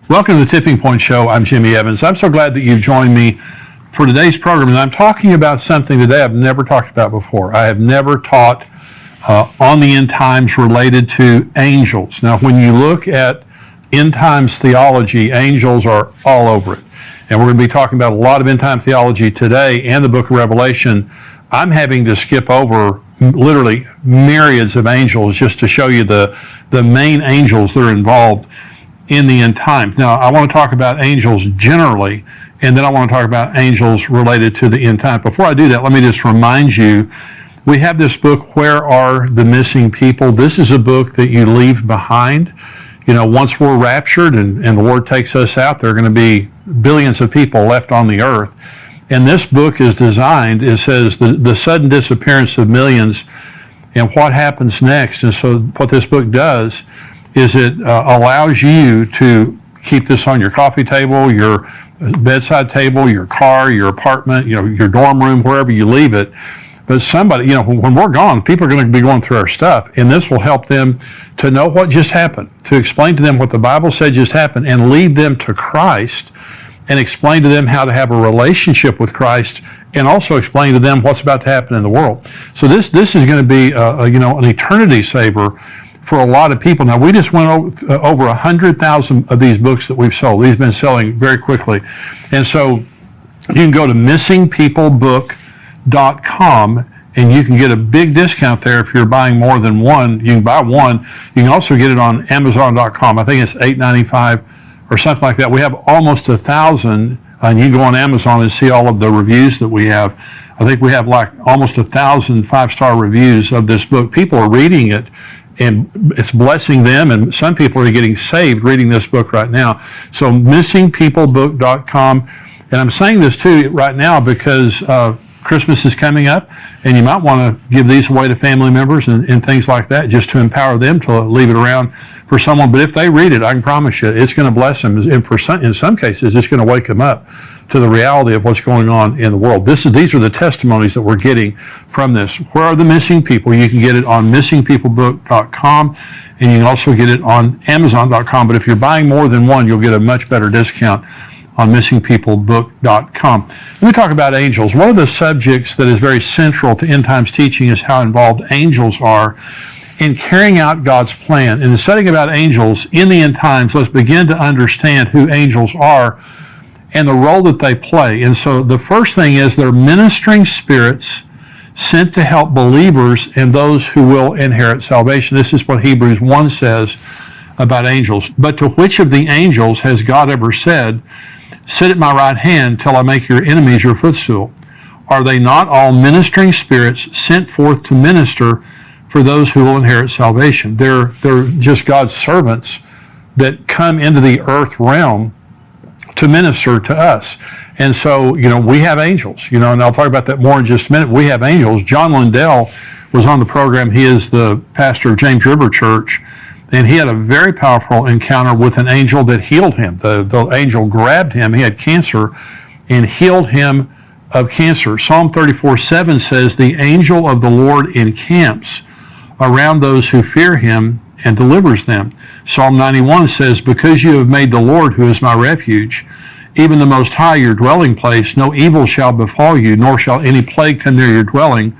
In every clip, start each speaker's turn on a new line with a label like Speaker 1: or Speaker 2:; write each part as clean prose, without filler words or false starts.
Speaker 1: Welcome to the Tipping Point Show. I'm Jimmy Evans. I'm so glad that you've joined me for today's program. And I'm talking about something today I've never talked about before. I have never taught on the end times related to angels. Now, when you look at end times theology, angels are all over it. And we're going to be talking about a lot of end time theology today and the book of Revelation. I'm having to skip over literally myriads of angels just to show you the main angels that are involved in the end times. Now, I want to talk about angels generally, and then I want to talk about angels related to the end time. Before I do that, let me just remind you, we have this book, Where Are the Missing People? This is a book that you leave behind. You know, once we're raptured and the Lord takes us out, there are going to be billions of people left on the earth. And this book is designed, it says, the sudden disappearance of millions and what happens next. And so what this book does is it allows you to keep this on your coffee table, your bedside table, your car, your apartment, your dorm room, wherever you leave it. But somebody, when we're gone, people are going to be going through our stuff, and this will help them to know what just happened, to explain to them what the Bible said just happened, and lead them to Christ, and explain to them how to have a relationship with Christ, and also explain to them what's about to happen in the world. So this is going to be an eternity saver for a lot of people. Now, we just went over 100,000 of these books that we've sold. These have been selling very quickly. And so you can go to missingpeoplebook.com and you can get a big discount there if you're buying more than one. You can buy one. You can also get it on Amazon.com. I think it's $8.95 or something like that. We have almost 1,000, and you can go on Amazon and see all of the reviews that we have. I think we have like almost 1,000 five-star reviews of this book. People are reading it, and it's blessing them, and some people are getting saved reading this book right now. So missingpeoplebook.com, and I'm saying this too right now because Christmas is coming up, and you might want to give these away to family members and things like that, just to empower them to leave it around for someone. But if they read it, I can promise you, it's going to bless them. And in some cases, it's going to wake them up to the reality of what's going on in the world. These are the testimonies that we're getting from this. Where Are the Missing People? You can get it on missingpeoplebook.com, and you can also get it on Amazon.com. But if you're buying more than one, you'll get a much better discount on missingpeoplebook.com. Let me talk about angels. One of the subjects that is very central to end times teaching is how involved angels are in carrying out God's plan. In the studying about angels in the end times, let's begin to understand who angels are and the role that they play. And so the first thing is they're ministering spirits sent to help believers and those who will inherit salvation. This is what Hebrews 1 says about angels. But to which of the angels has God ever said, "Sit at my right hand till I make your enemies your footstool"? Are they not all ministering spirits sent forth to minister for those who will inherit salvation? They're just God's servants that come into the earth realm to minister to us. And so, we have angels, and I'll talk about that more in just a minute. We have angels. John Lindell was on the program. He is the pastor of James River Church, and he had a very powerful encounter with an angel that healed him. The angel grabbed him. He had cancer and healed him of cancer. Psalm 34:7 says, "The angel of the Lord encamps around those who fear him and delivers them." Psalm 91 says, "Because you have made the Lord, who is my refuge, even the Most High, your dwelling place, no evil shall befall you, nor shall any plague come near your dwelling.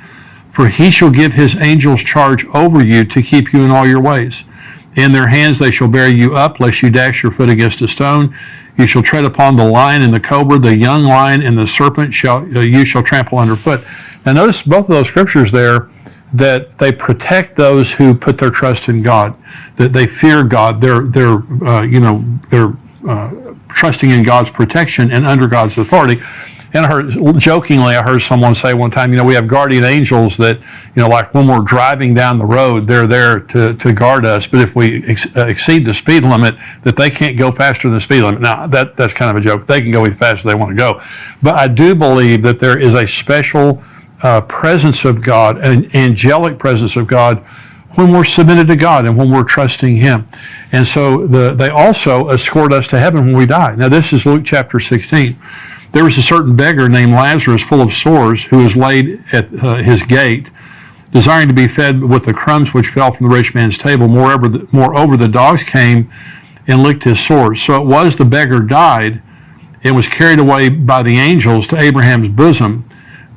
Speaker 1: For he shall give his angels charge over you to keep you in all your ways. In their hands they shall bear you up, lest you dash your foot against a stone. You shall tread upon the lion and the cobra, the young lion and the serpent you shall trample underfoot." Now notice both of those scriptures there, that they protect those who put their trust in God, that they fear God. They're trusting in God's protection and under God's authority. And I heard someone say one time, we have guardian angels that, like when we're driving down the road, they're there to guard us. But if we exceed the speed limit, that they can't go faster than the speed limit. Now, that's kind of a joke. They can go as fast as they want to go. But I do believe that there is a special presence of God, an angelic presence of God, when we're submitted to God and when we're trusting him. And so they also escort us to heaven when we die. Now, this is Luke chapter 16. There was a certain beggar named Lazarus, full of sores, who was laid at his gate, desiring to be fed with the crumbs which fell from the rich man's table. Moreover, the dogs came and licked his sores. So it was the beggar died and was carried away by the angels to Abraham's bosom.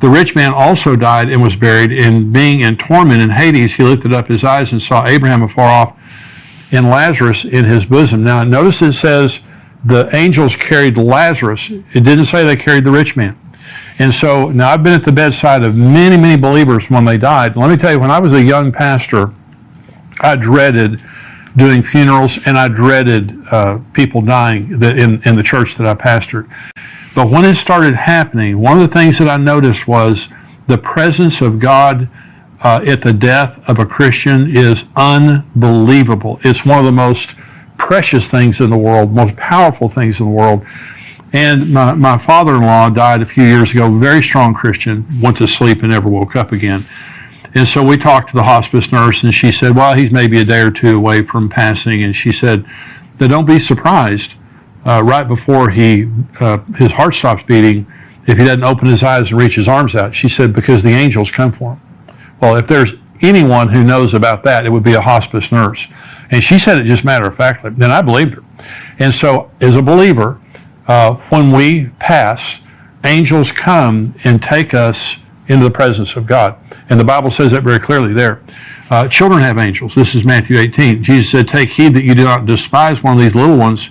Speaker 1: The rich man also died and was buried, and being in torment in Hades, he lifted up his eyes and saw Abraham afar off and Lazarus in his bosom. Now notice it says the angels carried Lazarus. It didn't say they carried the rich man. And so now I've been at the bedside of many, many believers when they died. Let me tell you, when I was a young pastor, I dreaded doing funerals, and I dreaded people dying in the church that I pastored. But when it started happening, one of the things that I noticed was the presence of God at the death of a Christian is unbelievable. It's one of the most precious things in the world, most powerful things in the world. And my father-in-law died a few years ago, very strong Christian, went to sleep and never woke up again. And so we talked to the hospice nurse, and she said, well, he's maybe a day or two away from passing. And she said, that don't be surprised right before his heart stops beating if he doesn't open his eyes and reach his arms out. She said, because the angels come for him. Well, if there's anyone who knows about that, it would be a hospice nurse. And she said it just matter-of-factly. Then I believed her. And so as a believer, when we pass, angels come and take us into the presence of God. And the Bible says that very clearly there. Children have angels. This is Matthew 18. Jesus said, take heed that you do not despise one of these little ones.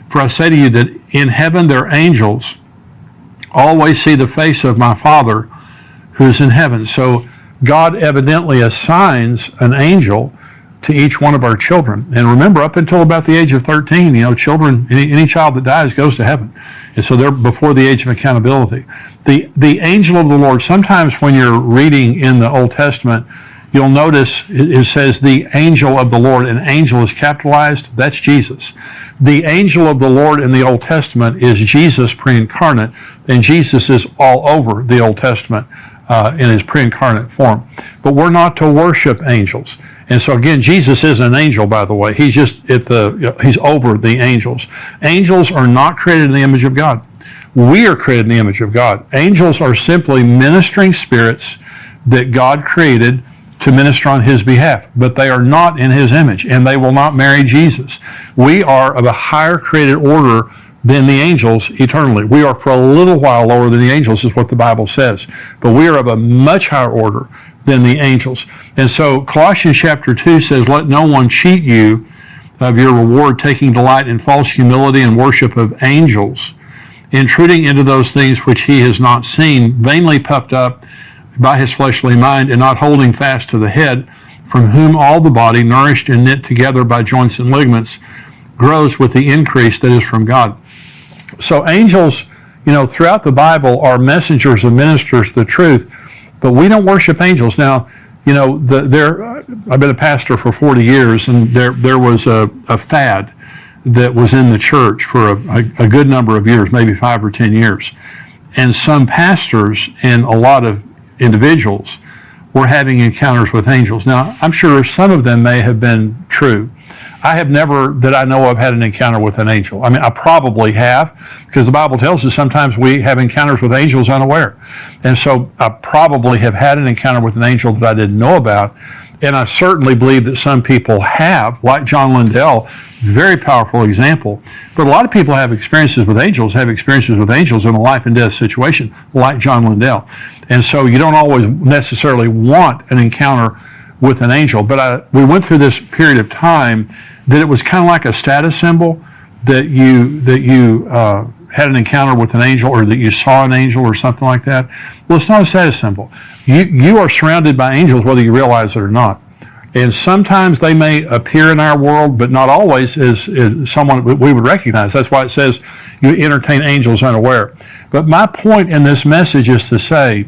Speaker 1: For I say to you that in heaven their angels always see the face of my Father who is in heaven. So God evidently assigns an angel to each one of our children. And remember, up until about the age of 13, children, any child that dies goes to heaven. And so they're before the age of accountability. The angel of the Lord, sometimes when you're reading in the Old Testament, you'll notice it says the angel of the Lord, and angel is capitalized. That's Jesus. The angel of the Lord in the Old Testament is Jesus pre-incarnate, and Jesus is all over the Old Testament in his pre-incarnate form. But we're not to worship angels. And so again, Jesus is an angel, by the way. He's just he's over the angels. Angels are not created in the image of God. We are created in the image of God. Angels are simply ministering spirits that God created to minister on his behalf, but they are not in his image, and they will not marry Jesus. We are of a higher created order than the angels eternally. We are for a little while lower than the angels, is what the Bible says. But we are of a much higher order than the angels. And so Colossians chapter 2 says, let no one cheat you of your reward, taking delight in false humility and worship of angels, intruding into those things which he has not seen, vainly puffed up by his fleshly mind, and not holding fast to the head, from whom all the body, nourished and knit together by joints and ligaments, grows with the increase that is from God. So angels, throughout the Bible are messengers and ministers of the truth, but we don't worship angels. Now, I've been a pastor for 40 years, and there was a fad that was in the church for a good number of years, maybe 5 or 10 years. And some pastors and a lot of individuals were having encounters with angels. Now, I'm sure some of them may have been true. I have never, that I know of, had an encounter with an angel. I mean, I probably have, because the Bible tells us sometimes we have encounters with angels unaware. And so I probably have had an encounter with an angel that I didn't know about. And I certainly believe that some people have, like John Lindell, very powerful example. But a lot of people have experiences with angels in a life and death situation, like John Lindell. And so you don't always necessarily want an encounter with an angel. But we went through this period of time that it was kind of like a status symbol that you had an encounter with an angel, or that you saw an angel or something like that. Well, it's not a status symbol. You are surrounded by angels whether you realize it or not. And sometimes they may appear in our world, but not always as someone we would recognize. That's why it says you entertain angels unaware. But my point in this message is to say,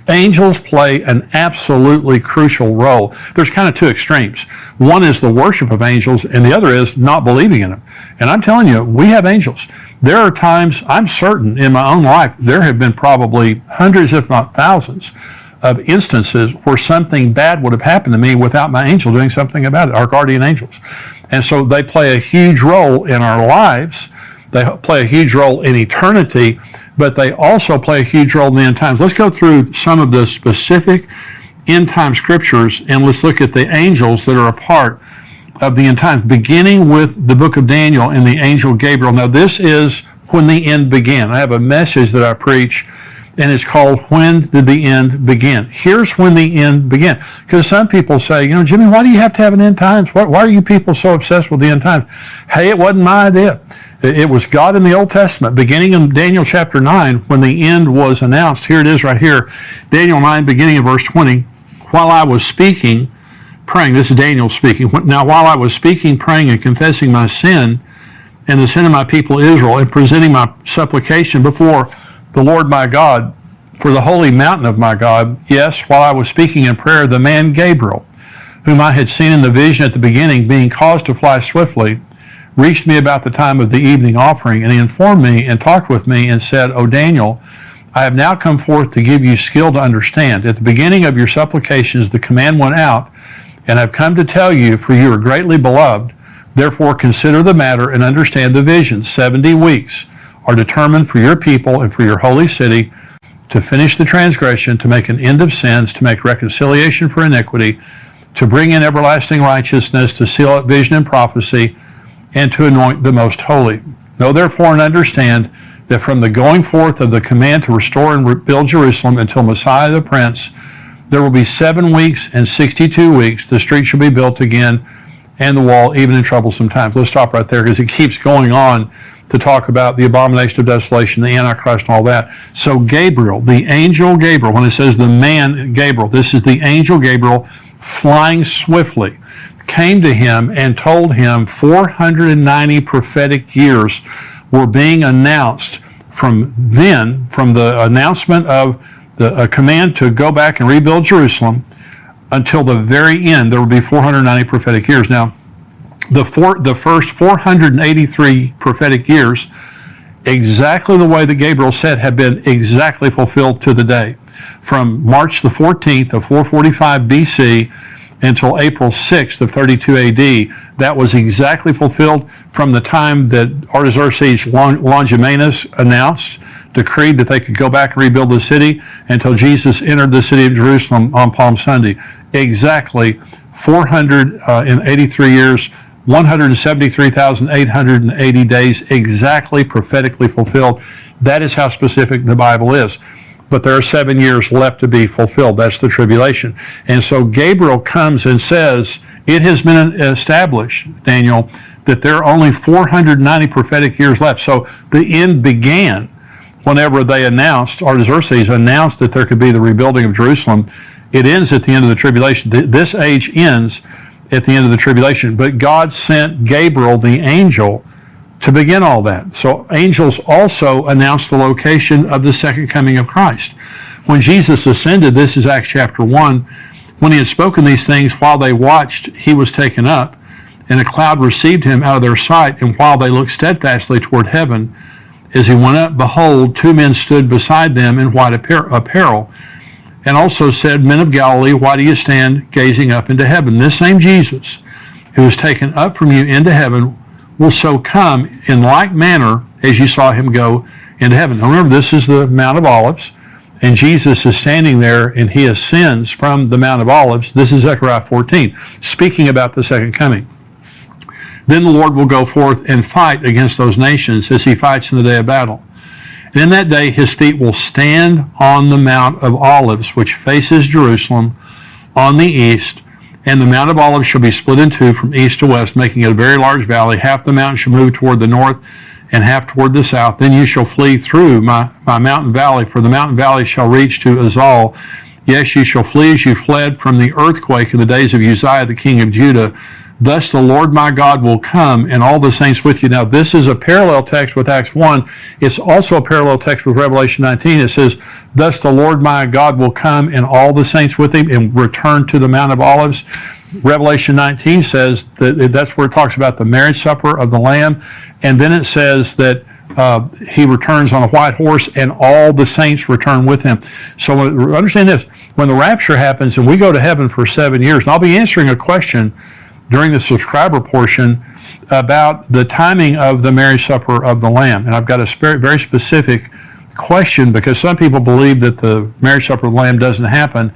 Speaker 1: angels play an absolutely crucial role. There's kind of two extremes. One is the worship of angels, and the other is not believing in them. And I'm telling you, we have angels. There are times, I'm certain in my own life, there have been probably hundreds, if not thousands, of instances where something bad would have happened to me without my angel doing something about it, our guardian angels. And so they play a huge role in our lives. They play a huge role in eternity, but they also play a huge role in the end times. Let's go through some of the specific end time scriptures, and let's look at the angels that are a part of the end times, beginning with the book of Daniel and the angel Gabriel. Now, this is when the end began. I have a message that I preach, and it's called, When Did the End Begin? Here's when the end began. Because some people say, Jimmy, why do you have to have an end times? Why are you people so obsessed with the end times? Hey, it wasn't my idea. It was God in the Old Testament, beginning in Daniel chapter 9, when the end was announced. Here it is right here. Daniel 9, beginning of verse 20. While I was speaking, praying, this is Daniel speaking. Now, while I was speaking, praying, and confessing my sin and the sin of my people Israel, and presenting my supplication before the Lord my God for the holy mountain of my God, yes, while I was speaking in prayer, the man Gabriel, whom I had seen in the vision at the beginning, being caused to fly swiftly, reached me about the time of the evening offering, and he informed me and talked with me and said, O Daniel, I have now come forth to give you skill to understand. At the beginning of your supplications, the command went out, and I've come to tell you, for you are greatly beloved. Therefore, consider the matter and understand the vision. 70 weeks are determined for your people and for your holy city to finish the transgression, to make an end of sins, to make reconciliation for iniquity, to bring in everlasting righteousness, to seal up vision and prophecy, and to anoint the most holy. Know therefore and understand that from the going forth of the command to restore and rebuild Jerusalem until Messiah the Prince, there will be 7 weeks and 62 weeks. The street shall be built again, and the wall, even in troublesome times. Let's stop right there, because it keeps going on to talk about the abomination of desolation, the Antichrist, and all that. So Gabriel, the angel Gabriel, when it says the man Gabriel, this is the angel Gabriel flying swiftly, came to him and told him 490 prophetic years were being announced from then, from the announcement of the command to go back and rebuild Jerusalem until the very end. There will be 490 prophetic years. Now, the first 483 prophetic years, exactly the way that Gabriel said, have been exactly fulfilled to the day. From March the 14th of 445 BC until April 6th of 32 AD, that was exactly fulfilled from the time that Artaxerxes Longimanus decreed that they could go back and rebuild the city, until Jesus entered the city of Jerusalem on Palm Sunday. Exactly 483 years, 173,880 days, exactly prophetically fulfilled. That is how specific the Bible is. But there are 7 years left to be fulfilled. That's the tribulation. And so Gabriel comes and says, it has been established, Daniel, that there are only 490 prophetic years left. So the end began whenever they Artaxerxes announced that there could be the rebuilding of Jerusalem. It ends at the end of the tribulation. This age ends at the end of the tribulation. But God sent Gabriel, the angel, to begin all that. So angels also announced the location of the second coming of Christ. When Jesus ascended, this is Acts chapter 1, when he had spoken these things, while they watched, he was taken up, and a cloud received him out of their sight. And while they looked steadfastly toward heaven, as he went up, behold, 2 men stood beside them in white apparel, and also said, Men of Galilee, why do you stand gazing up into heaven? This same Jesus, who was taken up from you into heaven, will so come in like manner as you saw him go into heaven. Now remember, this is the Mount of Olives, and Jesus is standing there, and he ascends from the Mount of Olives. This is Zechariah 14, speaking about the second coming. Then the Lord will go forth and fight against those nations as he fights in the day of battle. And in that day his feet will stand on the Mount of Olives, which faces Jerusalem on the east, and the Mount of Olives shall be split in two from east to west, making it a very large valley. Half the mountain shall move toward the north, and half toward the south. Then you shall flee through my mountain valley, for the mountain valley shall reach to Azal. Yes, you shall flee as you fled from the earthquake in the days of Uzziah, the king of Judah. Thus the Lord my God will come, and all the saints with you. Now, this is a parallel text with Acts 1. It's also a parallel text with Revelation 19. It says, Thus the Lord my God will come, and all the saints with him, and return to the Mount of Olives. Revelation 19 says that's where it talks about the marriage supper of the Lamb. And then it says that he returns on a white horse, and all the saints return with him. So understand this. When the rapture happens and we go to heaven for 7 years, and I'll be answering a question during the subscriber portion about the timing of the marriage supper of the Lamb. And I've got a very specific question, because some people believe that the marriage supper of the Lamb doesn't happen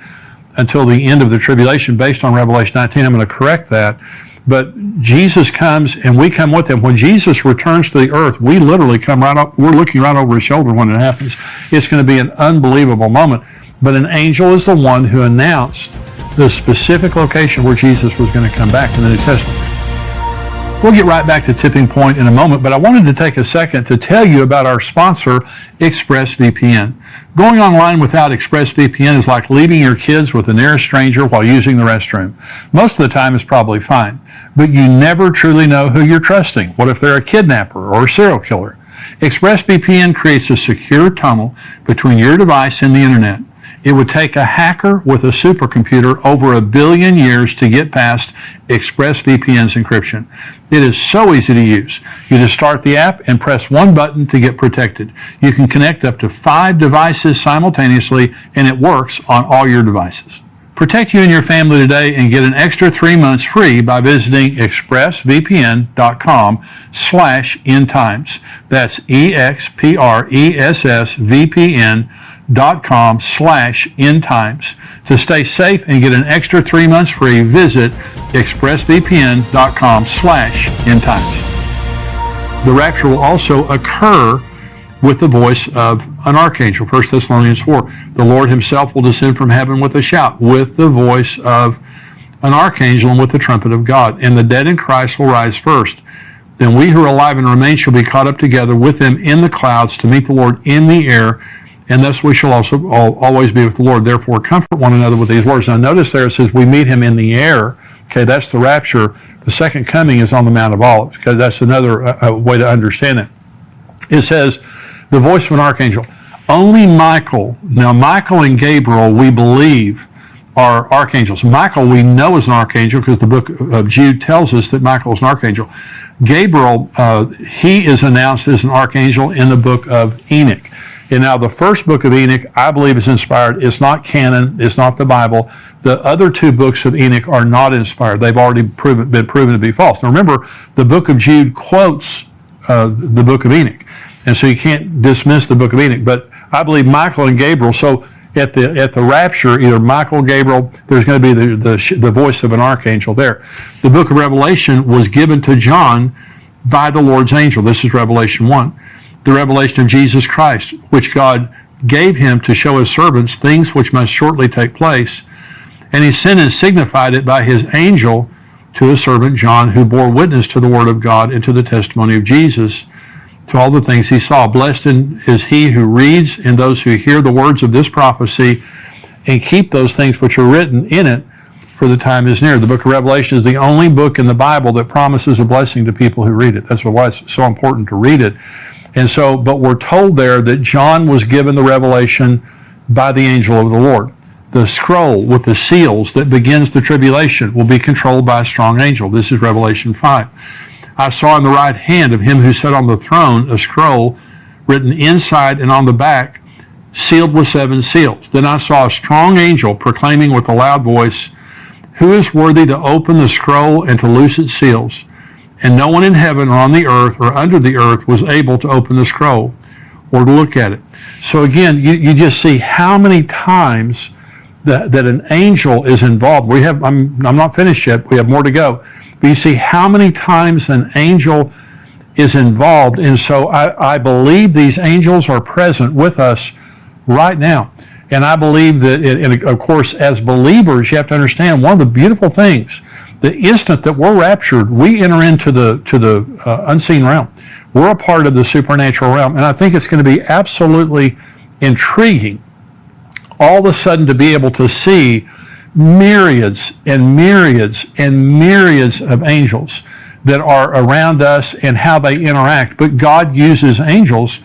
Speaker 1: until the end of the tribulation based on Revelation 19. I'm going to correct that. But Jesus comes and we come with him. When Jesus returns to the earth, we literally come right up, we're looking right over his shoulder when it happens. It's going to be an unbelievable moment. But an angel is the one who announced the specific location where Jesus was going to come back in the New Testament. We'll get right back to Tipping Point in a moment, but I wanted to take a second to tell you about our sponsor, ExpressVPN. Going online without ExpressVPN is like leaving your kids with the nearest stranger while using the restroom. Most of the time it's probably fine, but you never truly know who you're trusting. What if they're a kidnapper or a serial killer? ExpressVPN creates a secure tunnel between your device and the internet. It would take a hacker with a supercomputer over 1 billion years to get past ExpressVPN's encryption. It is so easy to use. You just start the app and press one button to get protected. You can connect up to 5 devices simultaneously, and it works on all your devices. Protect you and your family today and get an extra 3 months free by visiting expressvpn.com/endtimes. That's expressvpn.com/endtimes. To stay safe and get an extra 3 months free, visit expressvpn.com/endtimes. The rapture will also occur with the voice of an archangel. 1 Thessalonians 4. The Lord himself will descend from heaven with a shout, with the voice of an archangel and with the trumpet of God. And the dead in Christ will rise first. Then we who are alive and remain shall be caught up together with them in the clouds to meet the Lord in the air. And thus we shall also always be with the Lord. Therefore, comfort one another with these words. Now, notice there it says we meet him in the air. Okay, that's the rapture. The second coming is on the Mount of Olives. Okay, that's another way to understand it. It says, the voice of an archangel. Only Michael. Now, Michael and Gabriel, we believe, are archangels. Michael, we know is an archangel because the book of Jude tells us that Michael is an archangel. Gabriel, he is announced as an archangel in the book of Enoch. And now the first book of Enoch, I believe, is inspired. It's not canon. It's not the Bible. The other 2 books of Enoch are not inspired. They've already been proven to be false. Now remember, the book of Jude quotes the book of Enoch. And so you can't dismiss the book of Enoch. But I believe Michael and Gabriel, so at the rapture, either Michael, Gabriel, there's going to be the voice of an archangel there. The book of Revelation was given to John by the Lord's angel. This is Revelation 1. The revelation of Jesus Christ, which God gave him to show his servants things which must shortly take place. And he sent and signified it by his angel to his servant John, who bore witness to the word of God and to the testimony of Jesus, to all the things he saw. Blessed is he who reads and those who hear the words of this prophecy and keep those things which are written in it, for the time is near. The book of Revelation is the only book in the Bible that promises a blessing to people who read it. That's why it's so important to read it. And so, but we're told there that John was given the revelation by the angel of the Lord. The scroll with the seals that begins the tribulation will be controlled by a strong angel. This is Revelation 5. I saw in the right hand of him who sat on the throne a scroll written inside and on the back, sealed with 7 seals. Then I saw a strong angel proclaiming with a loud voice, who is worthy to open the scroll and to loose its seals? And no one in heaven or on the earth or under the earth was able to open the scroll or to look at it. So again, you just see how many times that an angel is involved. I'm not finished yet. We have more to go. But you see how many times an angel is involved. And so I believe these angels are present with us right now. And I believe that, and of course, as believers, you have to understand one of the beautiful things, the instant that we're raptured, we enter into the unseen realm. We're a part of the supernatural realm. And I think it's going to be absolutely intriguing all of a sudden to be able to see myriads and myriads and myriads of angels that are around us and how they interact. But God uses angels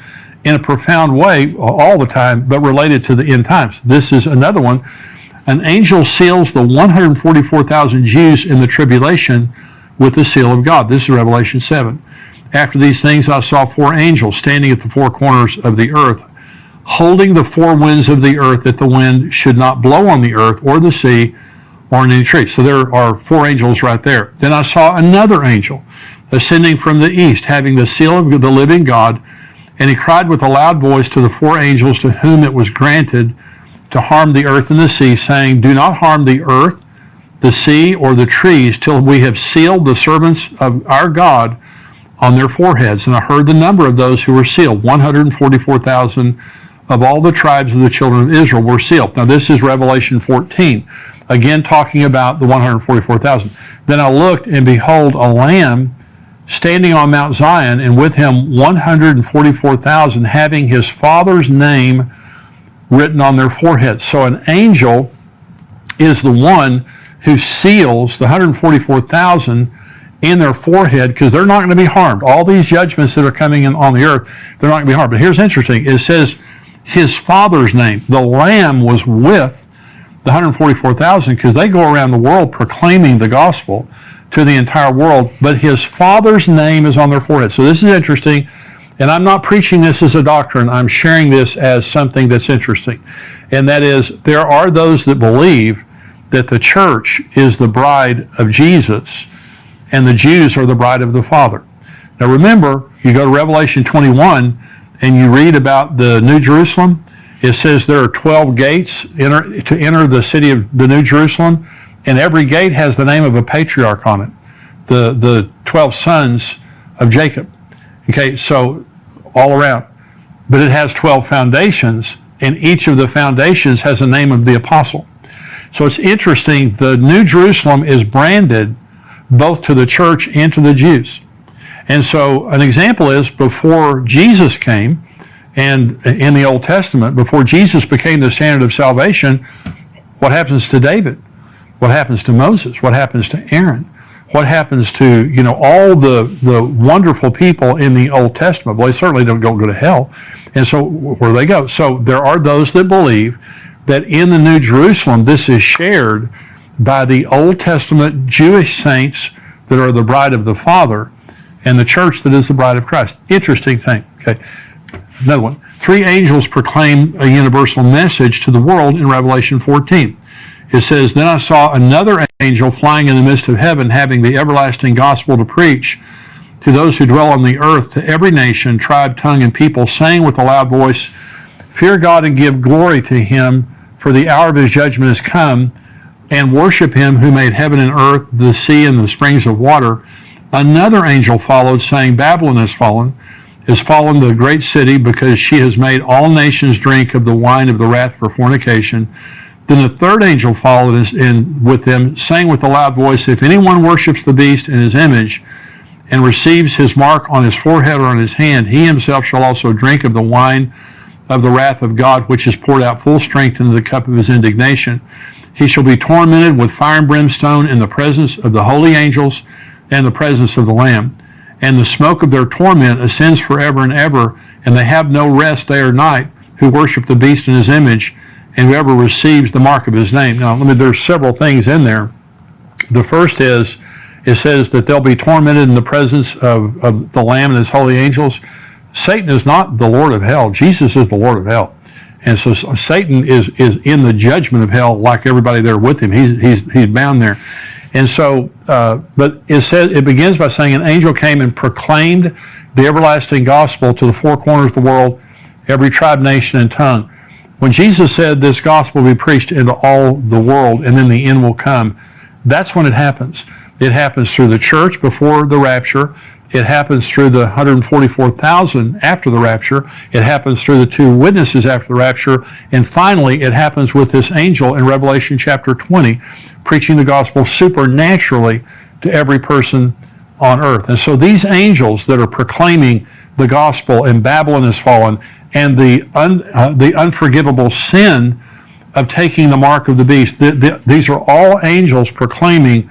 Speaker 1: in a profound way all the time, but related to the end times. This is another one. An angel seals the 144,000 Jews in the tribulation with the seal of God. This is Revelation 7. After these things, I saw 4 angels standing at the 4 corners of the earth, holding the 4 winds of the earth, that the wind should not blow on the earth or the sea or on any tree. So there are 4 angels right there. Then I saw another angel ascending from the east, having the seal of the living God, and he cried with a loud voice to the 4 angels to whom it was granted to harm the earth and the sea, saying, do not harm the earth, the sea, or the trees, till we have sealed the servants of our God on their foreheads. And I heard the number of those who were sealed. 144,000 of all the tribes of the children of Israel were sealed. Now this is Revelation 14, again talking about the 144,000. Then I looked, and behold, a lamb standing on Mount Zion, and with him 144,000, having his Father's name written on their foreheads. So an angel is the one who seals the 144,000 in their forehead, because they're not going to be harmed. All these judgments that are coming in on the earth, they're not going to be harmed. But here's interesting. It says his Father's name. The Lamb was with the 144,000 because they go around the world proclaiming the gospel to the entire world, but his Father's name is on their forehead. So this is interesting, and I'm not preaching this as a doctrine. I'm sharing this as something that's interesting, and that is there are those that believe that the church is the bride of Jesus and the Jews are the bride of the Father. Now remember, you go to Revelation 21 and you read about the New Jerusalem. It says there are 12 gates to enter the city of the New Jerusalem, and every gate has the name of a patriarch on it, the 12 sons of Jacob. Okay, so all around. But it has 12 foundations, and each of the foundations has a name of the apostle. So it's interesting, the New Jerusalem is branded both to the church and to the Jews. And so an example is before Jesus came, and in the Old Testament, before Jesus became the standard of salvation, what happens to David? What happens to Moses? What happens to Aaron? What happens to, all the wonderful people in the Old Testament? Well, they certainly don't go to hell. And so where do they go? So there are those that believe that in the New Jerusalem, this is shared by the Old Testament Jewish saints that are the bride of the Father and the church that is the bride of Christ. Interesting thing. Okay. Another one. 3 angels proclaim a universal message to the world in Revelation 14. It says, Then I saw another angel flying in the midst of heaven, having the everlasting gospel to preach to those who dwell on the earth, to every nation, tribe, tongue, and people, saying with a loud voice, Fear God and give glory to him, for the hour of his judgment is come, and worship him who made heaven and earth, the sea, and the springs of water. Another angel followed, saying, Babylon is fallen the great city, because she has made all nations drink of the wine of the wrath of her fornication. Then the third angel followed with them, saying with a loud voice, If anyone worships the beast in his image, and receives his mark on his forehead or on his hand, he himself shall also drink of the wine of the wrath of God, which is poured out full strength into the cup of his indignation. He shall be tormented with fire and brimstone in the presence of the holy angels and the presence of the Lamb. And the smoke of their torment ascends forever and ever, and they have no rest day or night who worship the beast in his image, and whoever receives the mark of his name. Now, there's several things in there. The first is, it says that they'll be tormented in the presence of the Lamb and his holy angels. Satan is not the Lord of hell. Jesus is the Lord of hell. And so Satan is in the judgment of hell like everybody there with him. He's bound there. And so, but it begins by saying an angel came and proclaimed the everlasting gospel to the 4 corners of the world, every tribe, nation, and tongue. When Jesus said this gospel will be preached into all the world and then the end will come, that's when it happens. It happens through the church before the rapture. It happens through the 144,000 after the rapture. It happens through the 2 witnesses after the rapture. And finally, it happens with this angel in Revelation chapter 20, preaching the gospel supernaturally to every person on earth. And so these angels that are proclaiming the gospel, and Babylon is fallen, and the unforgivable sin of taking the mark of the beast, these are all angels proclaiming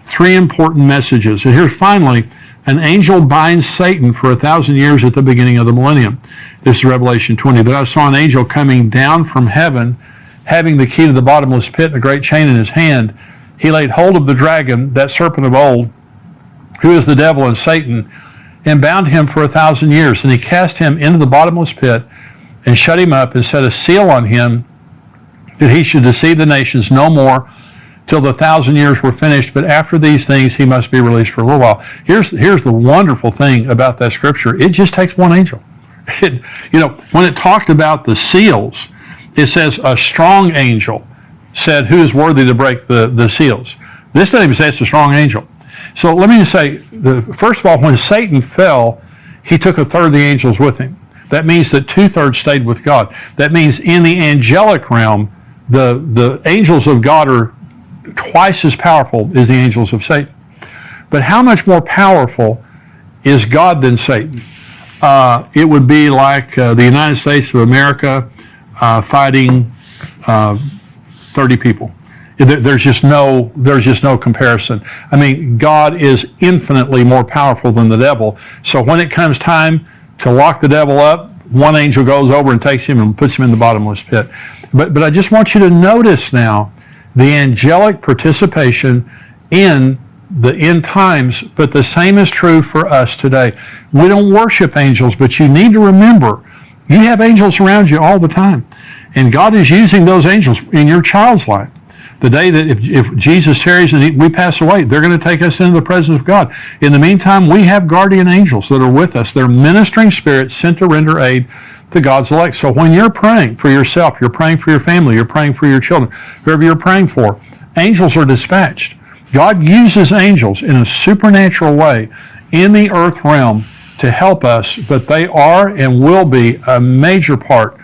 Speaker 1: 3 important messages. And here's finally, an angel binds Satan for 1,000 years at the beginning of the millennium. This is Revelation 20. Then I saw an angel coming down from heaven, having the key to the bottomless pit and a great chain in his hand. He laid hold of the dragon, that serpent of old, who is the devil and Satan, and bound him for 1,000 years. And he cast him into the bottomless pit and shut him up and set a seal on him, that he should deceive the nations no more till the 1,000 years were finished. But after these things, he must be released for a little while. Here's the wonderful thing about that scripture. It just takes one angel. When it talked about the seals, it says a strong angel said, who is worthy to break the seals? This doesn't even say it's a strong angel. So let me just say, first of all, when Satan fell, he took a third of the angels with him. That means that 2/3 stayed with God. That means in the angelic realm, the angels of God are twice as powerful as the angels of Satan. But how much more powerful is God than Satan? It would be like the United States of America fighting 30 people. There's just no comparison. I mean, God is infinitely more powerful than the devil. So when it comes time to lock the devil up, one angel goes over and takes him and puts him in the bottomless pit. But I just want you to notice now the angelic participation in the end times, but the same is true for us today. We don't worship angels, but you need to remember, you have angels around you all the time. And God is using those angels in your child's life. The day that if Jesus tarries and we pass away, they're going to take us into the presence of God. In the meantime, we have guardian angels that are with us. They're ministering spirits sent to render aid to God's elect. So when you're praying for yourself, you're praying for your family, you're praying for your children, whoever you're praying for, angels are dispatched. God uses angels in a supernatural way in the earth realm to help us, but they are and will be a major part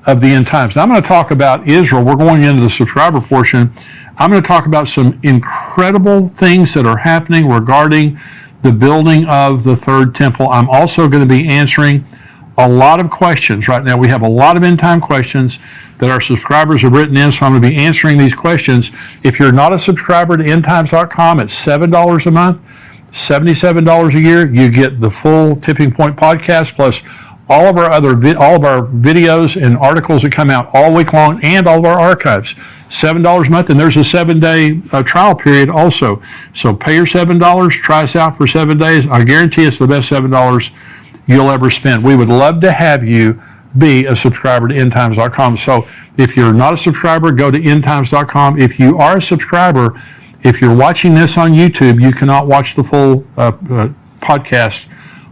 Speaker 1: of the end times. Now I'm going to talk about Israel. We're going into the subscriber portion. I'm going to talk about some incredible things that are happening regarding the building of the third temple. I'm also going to be answering a lot of questions right now. We have a lot of end time questions that our subscribers have written in, so I'm going to be answering these questions. If you're not a subscriber to endtimes.com, it's $7 a month, $77 a year. You get the full Tipping Point podcast plus all of our videos and articles that come out all week long and all of our archives. $7 a month, and there's a 7-day trial period also. So pay your $7, try us out for 7 days. I guarantee it's the best $7 you'll ever spend. We would love to have you be a subscriber to endtimes.com. So if you're not a subscriber, go to endtimes.com. If you are a subscriber, if you're watching this on YouTube, you cannot watch the full podcast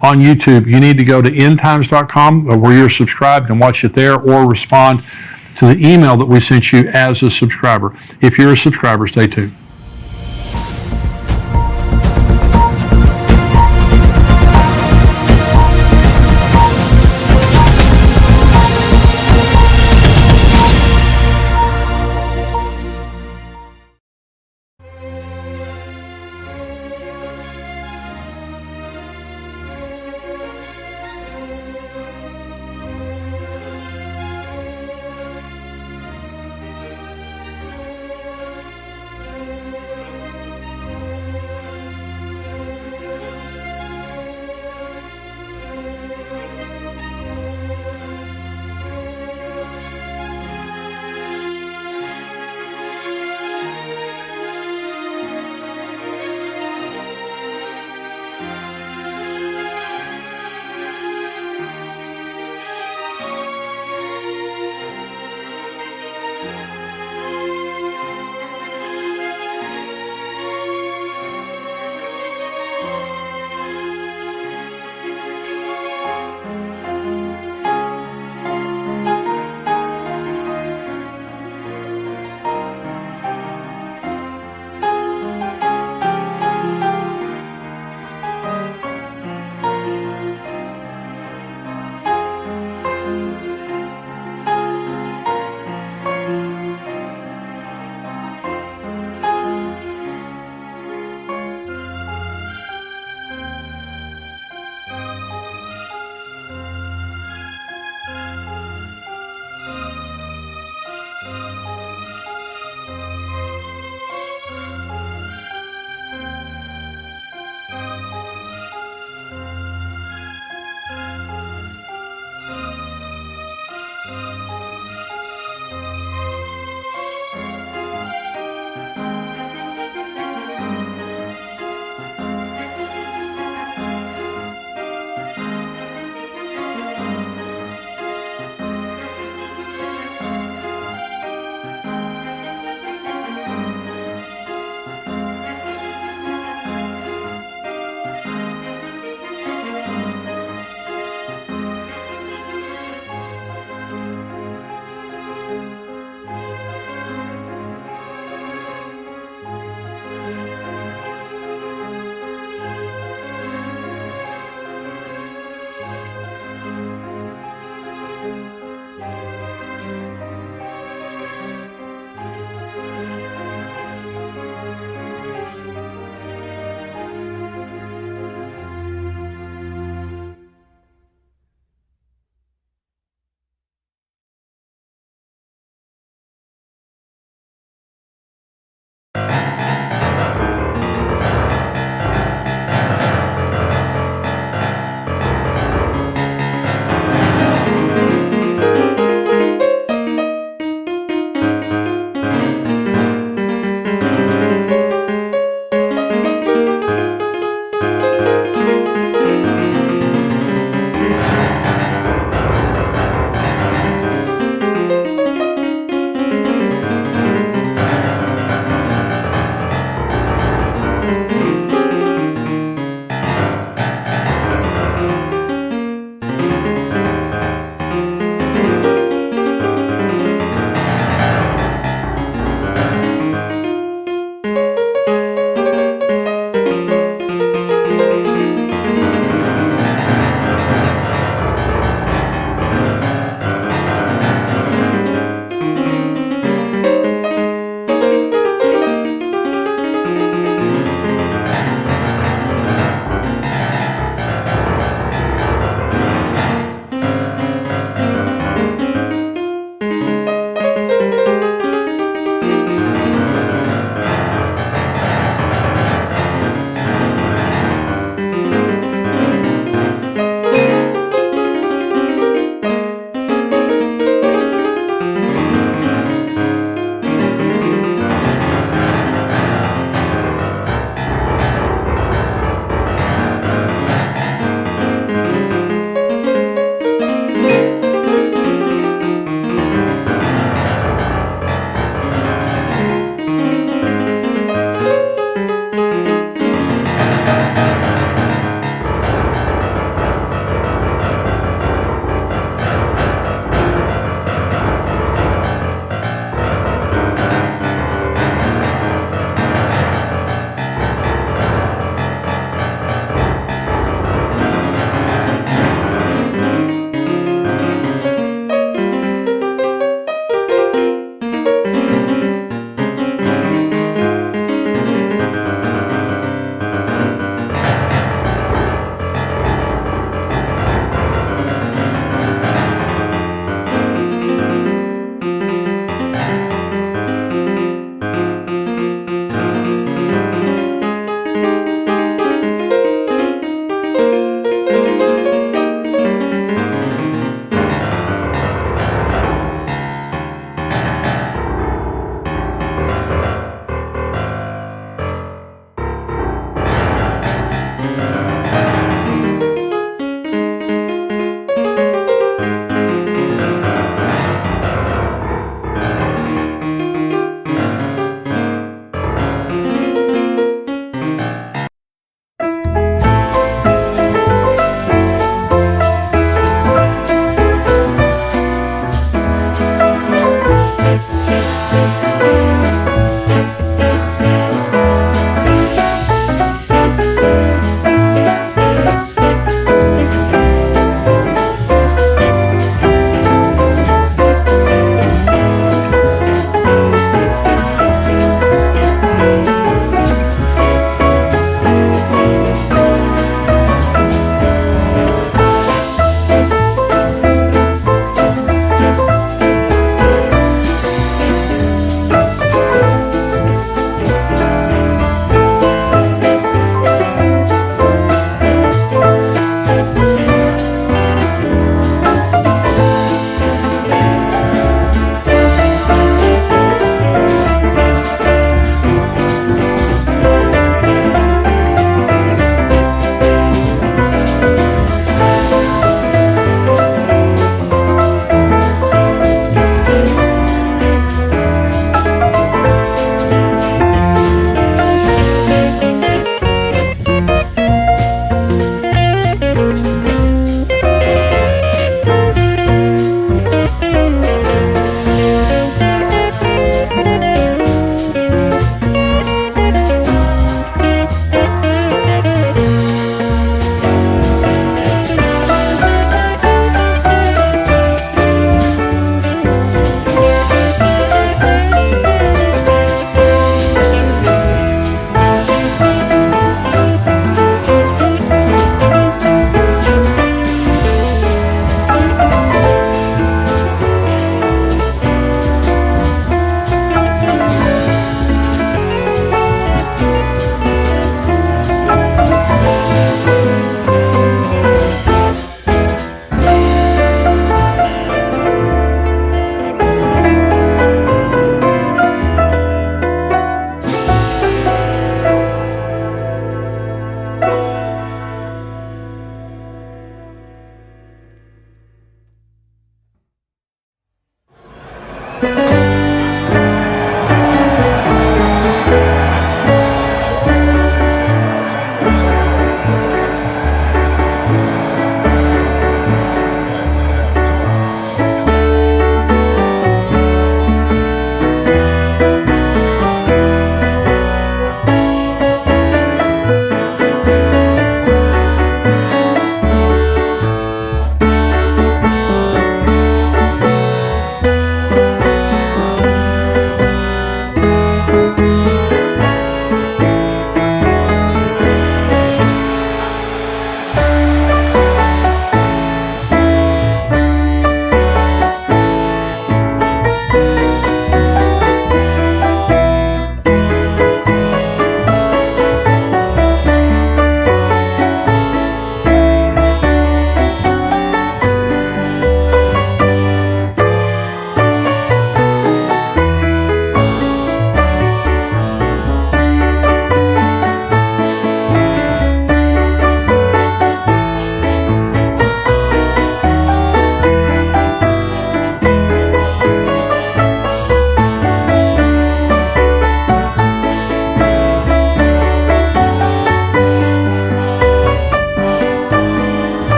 Speaker 1: on YouTube. You need to go to endtimes.com where you're subscribed and watch it there, or respond to the email that we sent you as a subscriber. If you're a subscriber, stay tuned.